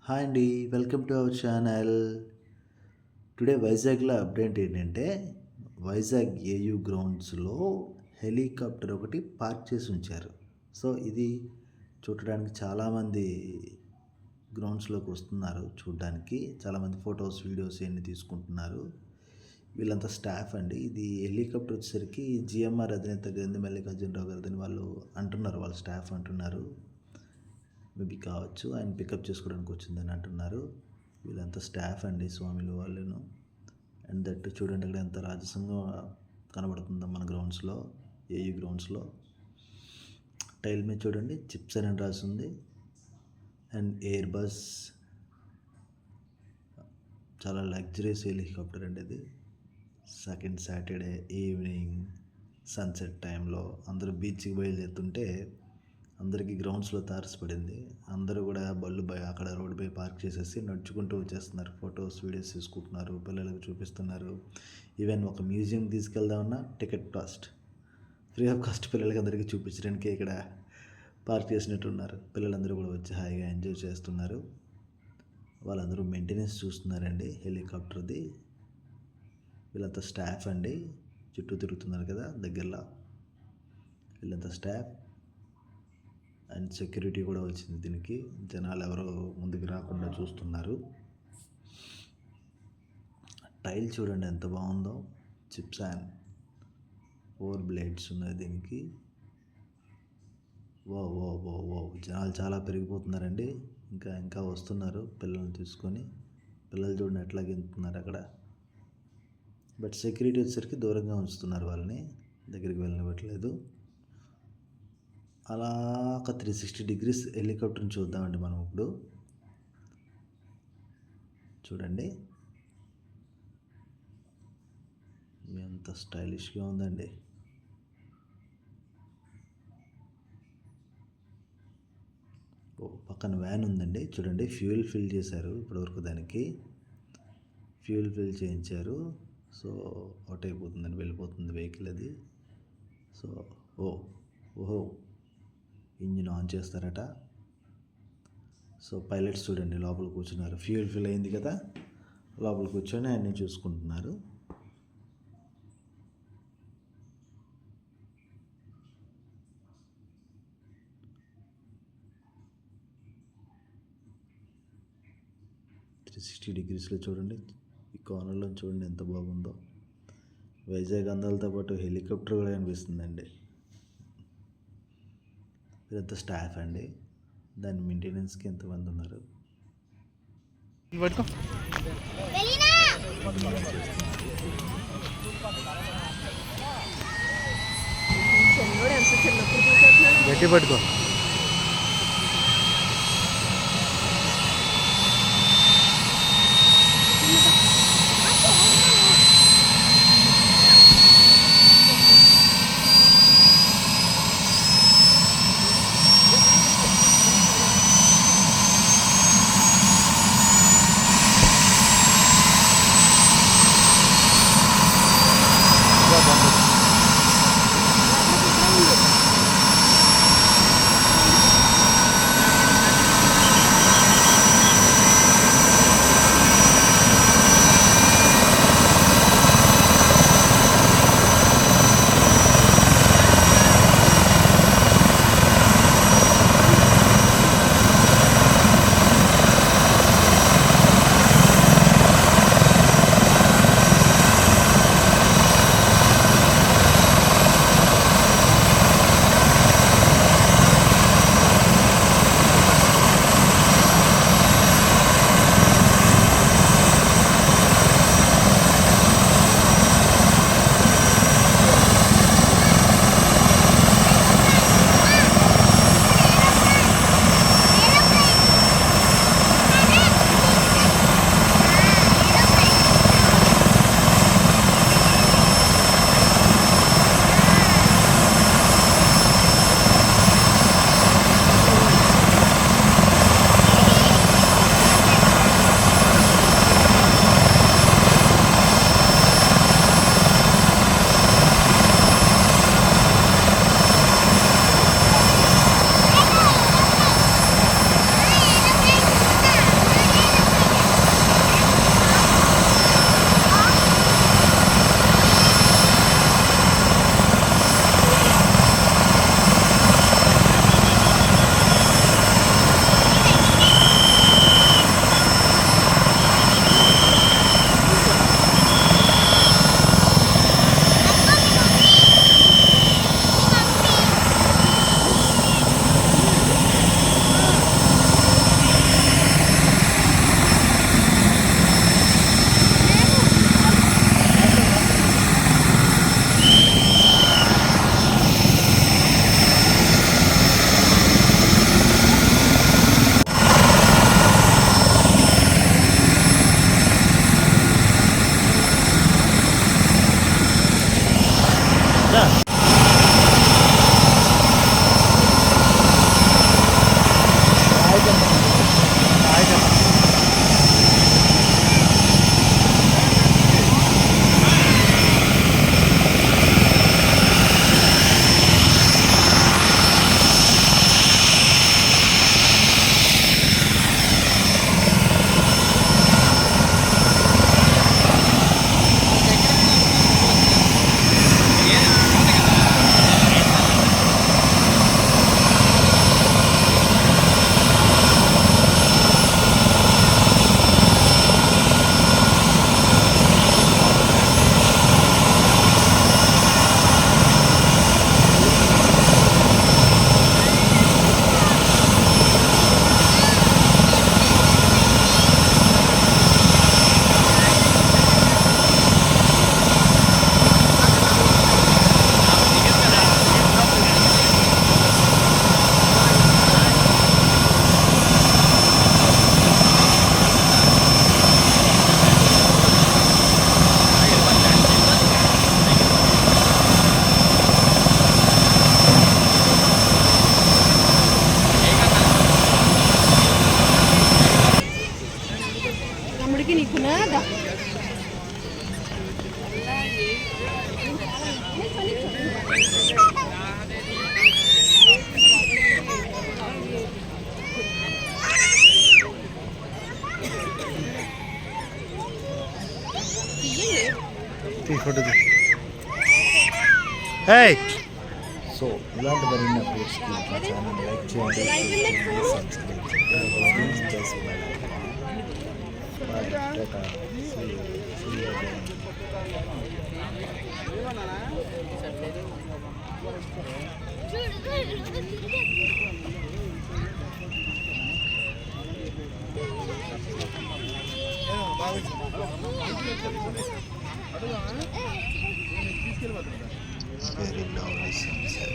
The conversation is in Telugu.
హాయ్ అండి, welcome to our channel. Today వైజాగ్లో అప్డేట్ ఏంటంటే వైజాగ్ ఏయూ గ్రౌండ్స్లో హెలికాప్టర్ ఒకటి పార్క్ చేసి ఉంచారు. సో ఇది చూడడానికి చాలామంది గ్రౌండ్స్లోకి వస్తున్నారు. చూడడానికి చాలామంది ఫొటోస్ వీడియోస్ ఇవన్నీ తీసుకుంటున్నారు. వీళ్ళంతా స్టాఫ్ అండి. ఇది హెలికాప్టర్ వచ్చేసరికి జిఎంఆర్ అధినేత గ్రంథి మల్లికార్జునరావు గారిదని వాళ్ళు అంటున్నారు, వాళ్ళ స్టాఫ్ అంటున్నారు. మేబీ కావచ్చు, ఆయన పికప్ చేసుకోవడానికి వచ్చిందని అంటున్నారు. వీళ్ళంతా స్టాఫ్ అండి, స్వామిలు వాళ్ళను. అండ్ దట్ చూడండి అక్కడ ఎంత రాజసంగా కనబడుతుందో మన గ్రౌండ్స్లో, ఏయూ గ్రౌండ్స్లో. టైల్ మీద చూడండి చిప్స్ అని రాసింది. అండ్ ఎయిర్ బస్, చాలా లగ్జరీస్ హెలికాప్టర్ అండి ఇది. సెకండ్ సాటర్డే ఈవినింగ్ సన్సెట్ టైంలో అందరూ బీచ్కి బయలుదేరుతుంటే అందరికీ గ్రౌండ్స్లో తారసపడింది. అందరూ కూడా బళ్ళు అక్కడ రోడ్డుపై పార్క్ చేసేసి నడుచుకుంటూ వచ్చేస్తున్నారు. ఫొటోస్ వీడియోస్ తీసుకుంటున్నారు, పిల్లలకు చూపిస్తున్నారు. ఈవెన్ ఒక మ్యూజియం తీసుకెళ్దామన్నా ticket cost, free of cost పిల్లలకి అందరికీ చూపించడానికి ఇక్కడ పార్క్ చేసినట్టున్నారు. పిల్లలందరూ కూడా వచ్చి హాయిగా ఎంజాయ్ చేస్తున్నారు. వాళ్ళందరూ మెయింటెనెన్స్ చూస్తున్నారండి హెలికాప్టర్ది. వీళ్ళంతా స్టాఫ్ అండి, చుట్టూ తిరుగుతున్నారు కదా దగ్గరలో. వీళ్ళంతా స్టాఫ్ అండ్ సెక్యూరిటీ కూడా వచ్చింది దీనికి. జనాలు ఎవరో ముందుకు రాకుండా చూస్తున్నారు. టైల్ చూడండి ఎంత బాగుందో, చిప్స్ అండ్ 4 బ్లేడ్స్ ఉన్నాయి దీనికి. ఓ ఓ ఓ ఓ జనాలు చాలా పెరిగిపోతున్నారండి. ఇంకా వస్తున్నారు పిల్లల్ని తీసుకొని. పిల్లలు చూడండి ఎట్లా గెంతున్నారు అక్కడ. బట్ సెక్యూరిటీ వచ్చేసరికి దూరంగా ఉంచుతున్నారు, వాళ్ళని దగ్గరికి వెళ్ళనివ్వట్లేదు. అలా ఒక 360 డిగ్రీస్ హెలికాప్టర్ని చూద్దామండి మనం ఇప్పుడు. చూడండి ఎంత స్టైలిష్గా ఉందండి. పక్కన వ్యాన్ ఉందండి చూడండి. ఫ్యూయల్ ఫిల్ చేశారు ఇప్పటివరకు, దానికి ఫ్యూయల్ ఫిల్ చేయించారు. సో అవుట్ అయిపోతుందని వెళ్ళిపోతుంది వెహికల్ అది. సో ఓహో ఇంజిన్ ఆన్ చేస్తారట. సో పైలట్స్ చూడండి లోపల కూర్చున్నారు. ఫ్యూయల్ ఫిల్ అయింది కదా, లోపల కూర్చొని అన్నీ చూసుకుంటున్నారు. త్రీ 360 డిగ్రీస్లో చూడండి, ఈ కార్నర్లో చూడండి ఎంత బాగుందో. వైజాగ్ అందాలతో పాటు హెలికాప్టర్ కూడా అనిపిస్తుందండి. వీరంతా స్టాఫ్ అండి, దాని మెయింటెనెన్స్కి ఎంతమంది ఉన్నారు. గట్టి పట్టుకో. ఫోటో సో ఇలాంటి మరిన్ని అప్డేట్స్కి మా ఛానల్ లైక్ చేయండి, షేర్ చేయండి, సబ్స్క్రైబ్ చేయండి. Bye, tata, see you again. Very lovely sunset.